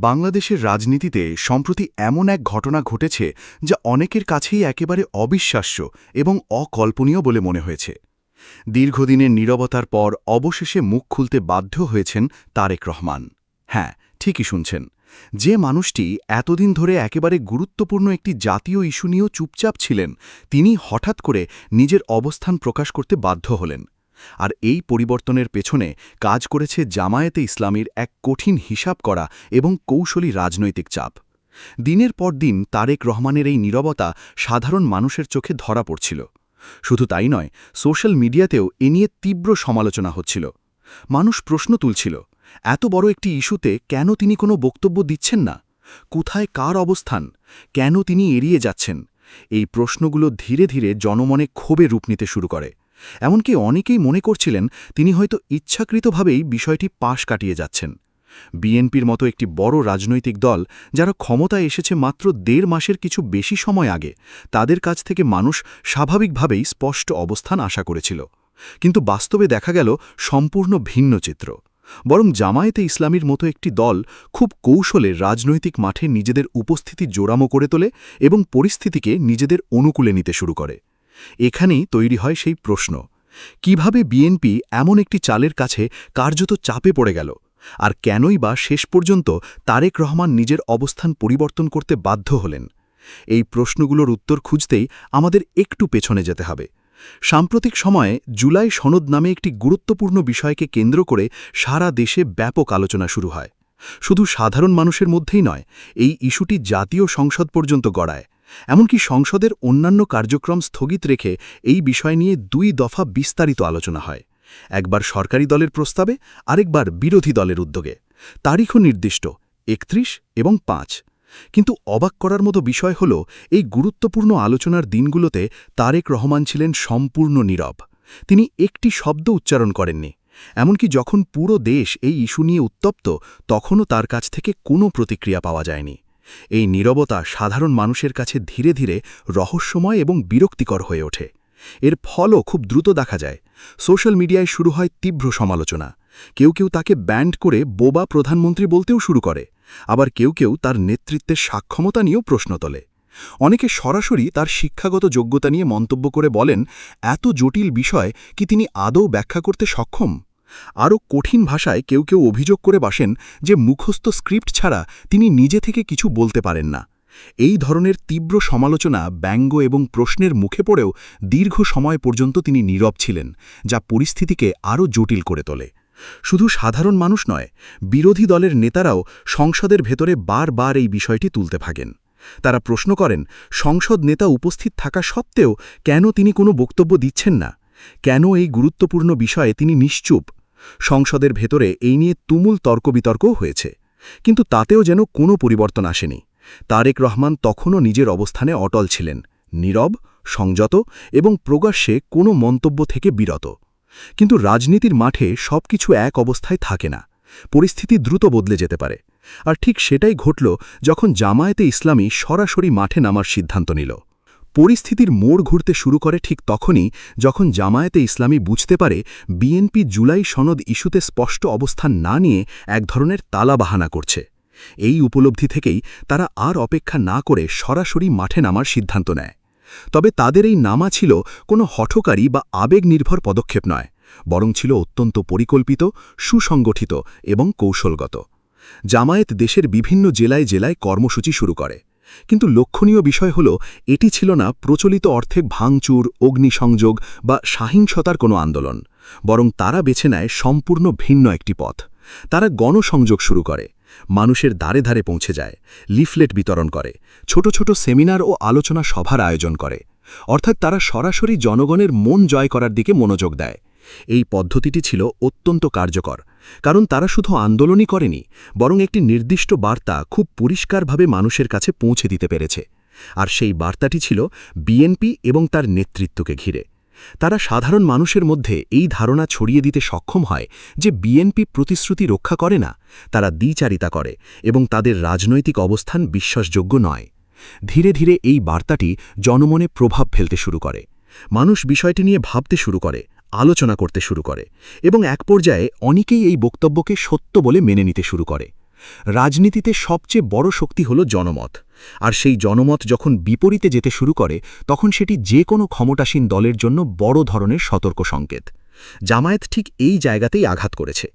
বাংলাদেশের রাজনীতিতে সম্প্রতি এমন এক ঘটনা ঘটেছে যা অনেকের কাছেই একেবারে অবিশ্বাস্য এবং অকল্পনীয় বলে মনে হয়েছে। দীর্ঘদিনের নীরবতার পর অবশেষে মুখ খুলতে বাধ্য হয়েছেন তারেক রহমান। হ্যাঁ, ঠিকই শুনছেন, যে মানুষটি এতদিন ধরে একেবারে গুরুত্বপূর্ণ একটি জাতীয় ইস্যু নিয়েও চুপচাপ ছিলেন, তিনি হঠাৎ করে নিজের অবস্থান প্রকাশ করতে বাধ্য হলেন। আর এই পরিবর্তনের পেছনে কাজ করেছে জামায়াতে ইসলামীর এক কঠিন হিসাব করা এবং কৌশলী রাজনৈতিক চাপ। দিনের পর দিন তারেক রহমানের এই নীরবতা সাধারণ মানুষের চোখে ধরা পড়ছিল। শুধু তাই নয়, সোশ্যাল মিডিয়াতেও এ নিয়ে তীব্র সমালোচনা হচ্ছিল। মানুষ প্রশ্ন তুলছিল, এত বড় একটি ইস্যুতে কেন তিনি কোনো বক্তব্য দিচ্ছেন না? কোথায় কার অবস্থান? কেন তিনি এড়িয়ে যাচ্ছেন? এই প্রশ্নগুলো ধীরে ধীরে জনমনে ক্ষোভে রূপ নিতে শুরু করে। এমনকি অনেকেই মনে করছিলেন তিনি হয়তো ইচ্ছাকৃতভাবেই বিষয়টি পাশ কাটিয়ে যাচ্ছেন। বিএনপির মতো একটি বড় রাজনৈতিক দল, যারা ক্ষমতায় এসেছে মাত্র ১.৫ মাসের কিছু বেশি সময় আগে, তাদের কাছ থেকে মানুষ স্বাভাবিকভাবেই স্পষ্ট অবস্থান আশা করেছিল। কিন্তু বাস্তবে দেখা গেল সম্পূর্ণ ভিন্ন চিত্র। বরং জামায়াতে ইসলামীর মতো একটি দল খুব কৌশলে রাজনৈতিক মাঠে নিজেদের উপস্থিতি জোরামো করে তোলে এবং পরিস্থিতিকে নিজেদের অনুকূলে নিতে শুরু করে। এখানেই তৈরি হয় সেই প্রশ্ন, কিভাবে বিএনপি এমন একটি চালের কাছে কার্যত চাপে পড়ে গেল, আর কেনই বা শেষ পর্যন্ত তারেক রহমান নিজের অবস্থান পরিবর্তন করতে বাধ্য হলেন? এই প্রশ্নগুলোর উত্তর খুঁজতেই আমাদের একটু পেছনে যেতে হবে। সাম্প্রতিক সময়ে জুলাই সনদ নামে একটি গুরুত্বপূর্ণ বিষয়কে কেন্দ্র করে সারা দেশে ব্যাপক আলোচনা শুরু হয়। শুধু সাধারণ মানুষের মধ্যেই নয়, এই ইস্যুটি জাতীয় সংসদ পর্যন্ত গড়ায়। এমনকি সংসদের অন্যান্য কার্যক্রম স্থগিত রেখে এই বিষয় নিয়ে ২ দফা বিস্তারিত আলোচনা হয়। একবার সরকারি দলের প্রস্তাবে, আরেকবার বিরোধী দলের উদ্যোগে। তারিখও নির্দিষ্ট ৩১ এবং ৫। কিন্তু অবাক করার মতো বিষয় হল, এই গুরুত্বপূর্ণ আলোচনার দিনগুলোতে তারেক রহমান ছিলেন সম্পূর্ণ নীরব। তিনি একটি শব্দ উচ্চারণ করেননি। এমনকি যখন পুরো দেশ এই ইস্যু নিয়ে উত্তপ্ত, তখনও তার কাছ থেকে কোনো প্রতিক্রিয়া পাওয়া যায়নি। এই নীরবতা সাধারণ মানুষের কাছে ধীরে ধীরে রহস্যময় এবং বিরক্তিকর হয়ে ওঠে। এর ফলও খুব দ্রুত দেখা যায়। সোশ্যাল মিডিয়ায় শুরু হয় তীব্র সমালোচনা। কেউ কেউ তাকে ব্যান্ড করে বোবা প্রধানমন্ত্রী বলতেও শুরু করে। আবার কেউ কেউ তার নেতৃত্বের সক্ষমতা নিয়েও প্রশ্ন তোলে। অনেকে সরাসরি তার শিক্ষাগত যোগ্যতা নিয়ে মন্তব্য করে বলেন, এত জটিল বিষয় কি তিনি আদৌ ব্যাখ্যা করতে সক্ষম? আরও কঠিন ভাষায় কেউ কেউ অভিযোগ করে বসেন যে মুখস্থ স্ক্রিপ্ট ছাড়া তিনি নিজে থেকে কিছু বলতে পারেন না। এই ধরনের তীব্র সমালোচনা, ব্যঙ্গ এবং প্রশ্নের মুখে পড়েও দীর্ঘ সময় পর্যন্ত তিনি নীরব ছিলেন, যা পরিস্থিতিকে আরও জটিল করে তোলে। শুধু সাধারণ মানুষ নয়, বিরোধী দলের নেতারাও সংসদের ভেতরে বারবার এই বিষয়টি তুলতে থাকেন। তারা প্রশ্ন করেন, সংসদ নেতা উপস্থিত থাকা সত্ত্বেও কেন তিনি কোনো বক্তব্য দিচ্ছেন না? কেন এই গুরুত্বপূর্ণ বিষয়ে তিনি নিশ্চুপ? সংসদের ভেতরে এই নিয়ে তুমুল তর্কবিতর্কও হয়েছে, কিন্তু তাতেও যেন কোনো পরিবর্তন আসেনি। তারেক রহমান তখনও নিজের অবস্থানে অটল ছিলেন, নীরব, সংযত এবং প্রকাশ্যে কোনো মন্তব্য থেকে বিরত। কিন্তু রাজনীতির মাঠে সবকিছু এক অবস্থায় থাকে না। পরিস্থিতি দ্রুত বদলে যেতে পারে। আর ঠিক সেটাই ঘটল যখন জামায়াতে ইসলামী সরাসরি মাঠে নামার সিদ্ধান্ত নিল। পরিস্থিতির মোড় ঘুরতে শুরু করে ঠিক তখনই যখন জামায়াতে ইসলামী বুঝতে পারে বিএনপি জুলাই সনদ ইস্যুতে স্পষ্ট অবস্থান না নিয়ে এক ধরনের তালাবাহানা করছে। এই উপলব্ধি থেকেই তারা আর অপেক্ষা না করে সরাসরি মাঠে নামার সিদ্ধান্ত নেয়। তবে তাদের এই নামা ছিল কোনো হঠকারী বা আবেগ নির্ভর পদক্ষেপ নয়, বরং ছিল অত্যন্ত পরিকল্পিত, সুসংগঠিত এবং কৌশলগত। জামায়াত দেশের বিভিন্ন জেলায় জেলায় কর্মসূচি শুরু করে। কিন্তু লক্ষণীয় বিষয় হল, এটি ছিল না প্রচলিত অর্থে ভাঙচুর, অগ্নিসংযোগ বা সহিংসতার কোনো আন্দোলন, বরং তারা বেছে নেয় সম্পূর্ণ ভিন্ন একটি পথ। তারা গণসংযোগ শুরু করে, মানুষের দ্বারে দ্বারে পৌঁছে যায়, লিফলেট বিতরণ করে, ছোট ছোট সেমিনার ও আলোচনা সভার আয়োজন করে। অর্থাৎ তারা সরাসরি জনগণের মন জয় করার দিকে মনোযোগ দেয়। এই পদ্ধতিটি ছিল অত্যন্ত কার্যকর, কারণ তারা শুধু আন্দোলনই করেনি, বরং একটি নির্দিষ্ট বার্তা খুব পরিষ্কারভাবে মানুষের কাছে পৌঁছে দিতে পেরেছে। আর সেই বার্তাটি ছিল বিএনপি এবং তার নেতৃত্বকে ঘিরে। তারা সাধারণ মানুষের মধ্যে এই ধারণা ছড়িয়ে দিতে সক্ষম হয় যে বিএনপি প্রতিশ্রুতি রক্ষা করে না, তারা দ্বিচারিতা করে এবং তাদের রাজনৈতিক অবস্থান বিশ্বাসযোগ্য নয়। ধীরে ধীরে এই বার্তাটি জনমনে প্রভাব ফেলতে শুরু করে। মানুষ বিষয়টি নিয়ে ভাবতে শুরু করে, আলোচনা করতে শুরু করে এবং এক পর্যায়ে অনেকেই এই বক্তব্যকে সত্য বলে মেনে নিতে শুরু করে। রাজনীতিতে সবচেয়ে বড় শক্তি হল জনমত, আর সেই জনমত যখন বিপরীতে যেতে শুরু করে তখন সেটি যে কোনো ক্ষমতাসীন দলের জন্য বড় ধরনের সতর্ক সংকেত। জামায়াত ঠিক এই জায়গাতেই আঘাত করেছে।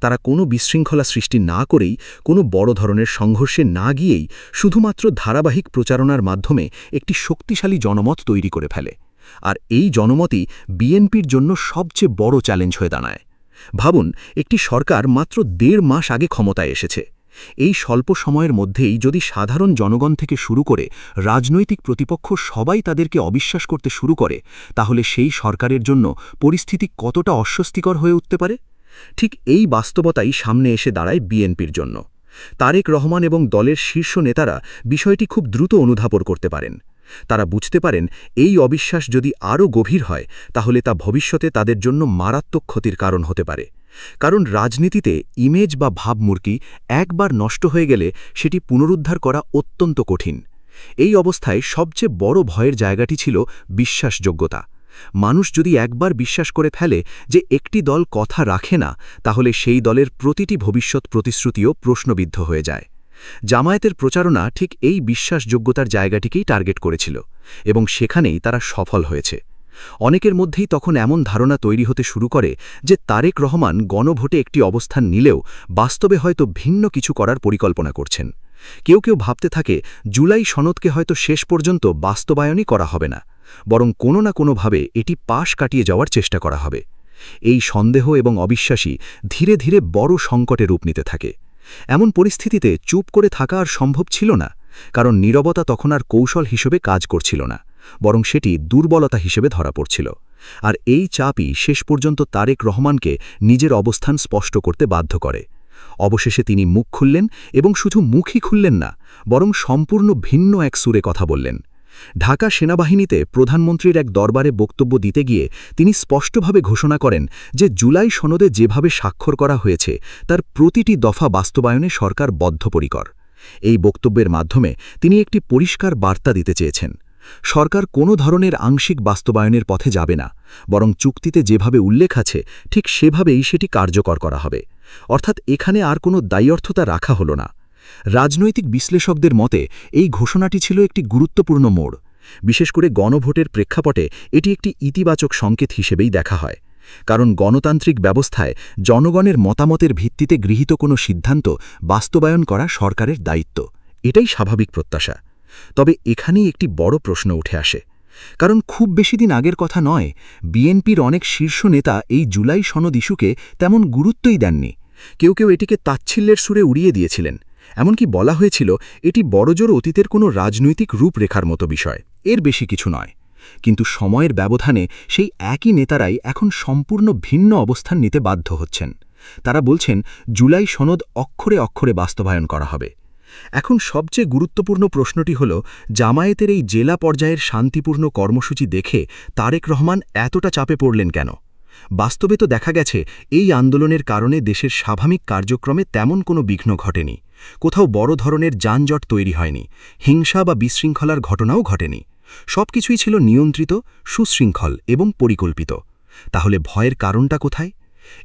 তারা কোনো বিশৃঙ্খলা সৃষ্টি না করেই, কোনো বড় ধরনের সংঘর্ষে না গিয়েই শুধুমাত্র ধারাবাহিক প্রচারণার মাধ্যমে একটি শক্তিশালী জনমত তৈরি করে ফেলে। আর এই জনমতই বিএনপির জন্য সবচেয়ে বড় চ্যালেঞ্জ হয়ে দাঁড়ায়। ভাবুন, একটি সরকার মাত্র ১.৫ মাস আগে ক্ষমতায় এসেছে। এই স্বল্প সময়ের মধ্যেই যদি সাধারণ জনগণ থেকে শুরু করে রাজনৈতিক প্রতিপক্ষ সবাই তাদেরকে অবিশ্বাস করতে শুরু করে, তাহলে সেই সরকারের জন্য পরিস্থিতি কতটা অস্বস্তিকর হয়ে উঠতে পারে। ঠিক এই বাস্তবতাই সামনে এসে দাঁড়ায় বিএনপির জন্য। তারেক রহমান এবং দলের শীর্ষ নেতারা বিষয়টি খুব দ্রুত অনুধাবন করতে পারেন। তারা বুঝতে পারেন এই অবিশ্বাস যদি আরও গভীর হয় তাহলে তা ভবিষ্যতে তাদের জন্য মারাত্মক ক্ষতির কারণ হতে পারে। কারণ রাজনীতিতে ইমেজ বা ভাবমূর্তি একবার নষ্ট হয়ে গেলে সেটি পুনরুদ্ধার করা অত্যন্ত কঠিন। এই অবস্থায় সবচেয়ে বড় ভয়ের জায়গাটি ছিল বিশ্বাসযোগ্যতা। মানুষ যদি একবার বিশ্বাস করে ফেলে যে একটি দল কথা রাখে না, তাহলে সেই দলের প্রতিটি ভবিষ্যৎ প্রতিশ্রুতিও প্রশ্নবিদ্ধ হয়ে যায়। জামায়াতের প্রচারণা ঠিক এই বিশ্বাসযোগ্যতার জায়গাটিকেই টার্গেট করেছিল, এবং সেখানেই তারা সফল হয়েছে। অনেকের মধ্যেই তখন এমন ধারণা তৈরি হতে শুরু করে যে তারেক রহমান গণভোটে একটি অবস্থান নিলেও বাস্তবে হয়তো ভিন্ন কিছু করার পরিকল্পনা করছেন। কেউ কেউ ভাবতে থাকে জুলাই সনদকে হয়তো শেষ পর্যন্ত বাস্তবায়নই করা হবে না, বরং কোনো না কোনোভাবে এটি পাশ কাটিয়ে যাওয়ার চেষ্টা করা হবে। এই সন্দেহ এবং অবিশ্বাসী ধীরে ধীরে বড় সংকটে রূপ নিতে থাকে। এমন পরিস্থিতিতে চুপ করে থাকা আর সম্ভব ছিল না, কারণ নীরবতা তখন আর কৌশল হিসেবে কাজ করছিল না, বরং সেটি দুর্বলতা হিসেবে ধরা পড়ছিল। আর এই চাপই শেষ পর্যন্ত তারেক রহমানকে নিজের অবস্থান স্পষ্ট করতে বাধ্য করে। অবশেষে তিনি মুখ খুললেন, এবং শুধু মুখই খুললেন না, বরং সম্পূর্ণ ভিন্ন এক সুরে কথা বললেন। ঢাকা সেনাবাহিনীতে প্রধানমন্ত্রীর এক দরবারে বক্তব্য দিতে গিয়ে তিনি স্পষ্টভাবে ঘোষণা করেন যে জুলাই সনদে যেভাবে স্বাক্ষর করা হয়েছে তার প্রতিটি দফা বাস্তবায়নে সরকার বদ্ধপরিকর। এই বক্তব্যের মাধ্যমে তিনি একটি পরিষ্কার বার্তা দিতে চেয়েছেন। সরকার কোনো ধরনের আংশিক বাস্তবায়নের পথে যাবে না, বরং চুক্তিতে যেভাবে উল্লেখ আছে ঠিক সেভাবেই সেটি কার্যকর করা হবে। অর্থাৎ এখানে আর কোনো দায়বদ্ধতা রাখা হলো না। রাজনৈতিক বিশ্লেষকদের মতে এই ঘোষণাটি ছিল একটি গুরুত্বপূর্ণ মোড়। বিশেষ করে গণভোটের প্রেক্ষাপটে এটি একটি ইতিবাচক সংকেত হিসেবেই দেখা হয়। কারণ গণতান্ত্রিক ব্যবস্থায় জনগণের মতামতের ভিত্তিতে গৃহীত কোনো সিদ্ধান্ত বাস্তবায়ন করা সরকারের দায়িত্ব, এটাই স্বাভাবিক প্রত্যাশা। তবে এখানেই একটি বড় প্রশ্ন উঠে আসে। কারণ খুব বেশি দিন আগের কথা নয়, বিএনপির অনেক শীর্ষ নেতা এই জুলাই সনদ ইস্যুকে তেমন গুরুত্বই দেননি। কেউ কেউ এটিকে তাচ্ছিল্যের সুরে উড়িয়ে দিয়েছিলেন। এমনকি বলা হয়েছিল এটি বড়জোর অতীতের কোনো রাজনৈতিক রূপরেখার মতো বিষয়, এর বেশি কিছু নয়। কিন্তু সময়ের ব্যবধানে সেই একই নেতারাই এখন সম্পূর্ণ ভিন্ন অবস্থান নিতে বাধ্য হচ্ছেন। তারা বলছেন জুলাই সনদ অক্ষরে অক্ষরে বাস্তবায়ন করা হবে। এখন সবচেয়ে গুরুত্বপূর্ণ প্রশ্নটি হল, জামায়াতের এই জেলা পর্যায়ের শান্তিপূর্ণ কর্মসূচি দেখে তারেক রহমান এতটা চাপে পড়লেন কেন? বাস্তবে তো দেখা গেছে এই আন্দোলনের কারণে দেশের স্বাভাবিক কার্যক্রমে তেমন কোনো বিঘ্ন ঘটেনি। কোথাও বড় ধরনের যানজট তৈরি হয়নি, হিংসা বা বিশৃঙ্খলার ঘটনাও ঘটেনি। সবকিছুই ছিল নিয়ন্ত্রিত, সুশৃঙ্খল এবং পরিকল্পিত। তাহলে ভয়ের কারণটা কোথায়?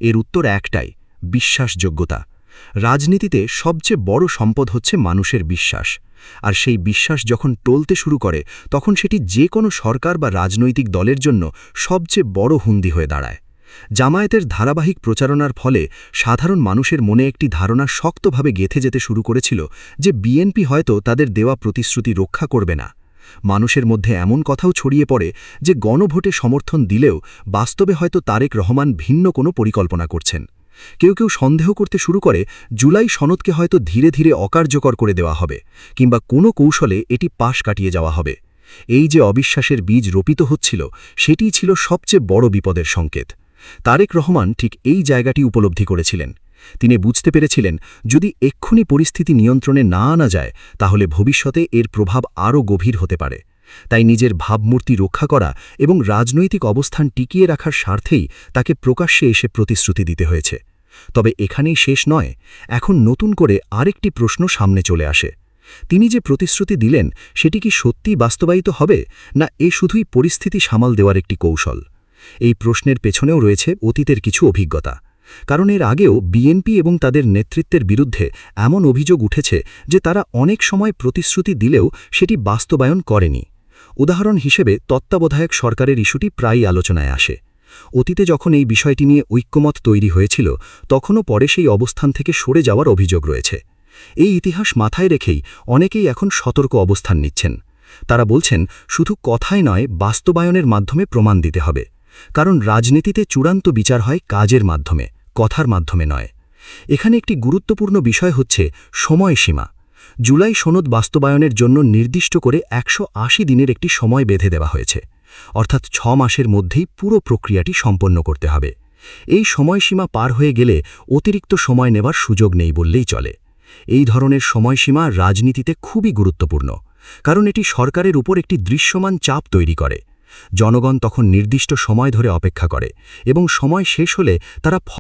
এর উত্তর একটাই: বিশ্বাসযোগ্যতা। রাজনীতিতে সবচেয়ে বড় সম্পদ হচ্ছে মানুষের বিশ্বাস। আর সেই বিশ্বাস যখন টলতে শুরু করে তখন সেটি যে কোনো সরকার বা রাজনৈতিক দলের জন্য সবচেয়ে বড় হুমকি হয়ে দাঁড়ায়। জামায়াতের ধারাবাহিক প্রচারণার ফলে সাধারণ মানুষের মনে একটি ধারণা শক্তভাবে গেঁথে যেতে শুরু করেছিল যে বিএনপি হয়তো তাদের দেওয়া প্রতিশ্রুতি রক্ষা করবে না। মানুষের মধ্যে এমন কথাও ছড়িয়ে পড়ে যে গণভোটে সমর্থন দিলেও বাস্তবে হয়তো তারেক রহমান ভিন্ন কোনো পরিকল্পনা করছেন। কেউ কেউ সন্দেহ করতে শুরু করে জুলাই সনদকে হয়তো ধীরে ধীরে অকার্যকর করে দেওয়া হবে, কিংবা কোনো কৌশলে এটি পাশ কাটিয়ে যাওয়া হবে। এই যে অবিশ্বাসের বীজ রোপিত হচ্ছিল, সেটিই ছিল সবচেয়ে বড় বিপদের সংকেত। তারেক রহমান ঠিক এই জায়গাটি উপলব্ধি করেছিলেন। তিনি বুঝতে পেরেছিলেন যদি এক্ষুনি পরিস্থিতি নিয়ন্ত্রণে না আনা যায় তাহলে ভবিষ্যতে এর প্রভাব আরও গভীর হতে পারে। তাই নিজের ভাবমূর্তি রক্ষা করা এবং রাজনৈতিক অবস্থান টিকিয়ে রাখার স্বার্থেই তাকে প্রকাশ্যে এসে প্রতিশ্রুতি দিতে হয়েছে। তবে এখানেই শেষ নয়, এখন নতুন করে আরেকটি প্রশ্ন সামনে চলে আসে। তিনি যে প্রতিশ্রুতি দিলেন সেটি কি সত্যিই বাস্তবায়িত হবে, না এ শুধুই পরিস্থিতি সামাল দেওয়ার একটি কৌশল? এই প্রশ্নের পেছনেও রয়েছে অতীতের কিছু অভিজ্ঞতা। কারণ এর আগেও বিএনপি এবং তাদের নেতৃত্বের বিরুদ্ধে এমন অভিযোগ উঠেছে যে তারা অনেক সময় প্রতিশ্রুতি দিলেও সেটি বাস্তবায়ন করেনি। উদাহরণ হিসেবে তত্ত্বাবধায়ক সরকারের ইস্যুটি প্রায়ই আলোচনায় আসে। অতীতে যখন এই বিষয়টি নিয়ে ঐক্যমত তৈরি হয়েছিল, তখনও পরে সেই অবস্থান থেকে সরে যাওয়ার অভিযোগ রয়েছে। এই ইতিহাস মাথায় রেখেই অনেকেই এখন সতর্ক অবস্থান নিচ্ছেন। তারা বলছেন, শুধু কথায় নয়, বাস্তবায়নের মাধ্যমে প্রমাণ দিতে হবে। কারণ রাজনীতিতে চূড়ান্ত বিচার হয় কাজের মাধ্যমে, কথার মাধ্যমে নয়। এখানে একটি গুরুত্বপূর্ণ বিষয় হচ্ছে সময়সীমা। জুলাই সনদ বাস্তবায়নের জন্য নির্দিষ্ট করে 180 দিনের একটি সময় বেঁধে দেওয়া হয়েছে। অর্থাৎ 6 মাসের মধ্যেই পুরো প্রক্রিয়াটি সম্পন্ন করতে হবে। এই সময়সীমা পার হয়ে গেলে অতিরিক্ত সময় নেবার সুযোগ নেই বললেই চলে। এই ধরনের সময়সীমা রাজনীতিতে খুবই গুরুত্বপূর্ণ, কারণ এটি সরকারের উপর একটি দৃশ্যমান চাপ তৈরি করে। জনগণ তখন নির্দিষ্ট সময় ধরে অপেক্ষা করে এবং সময় শেষ হলে তারা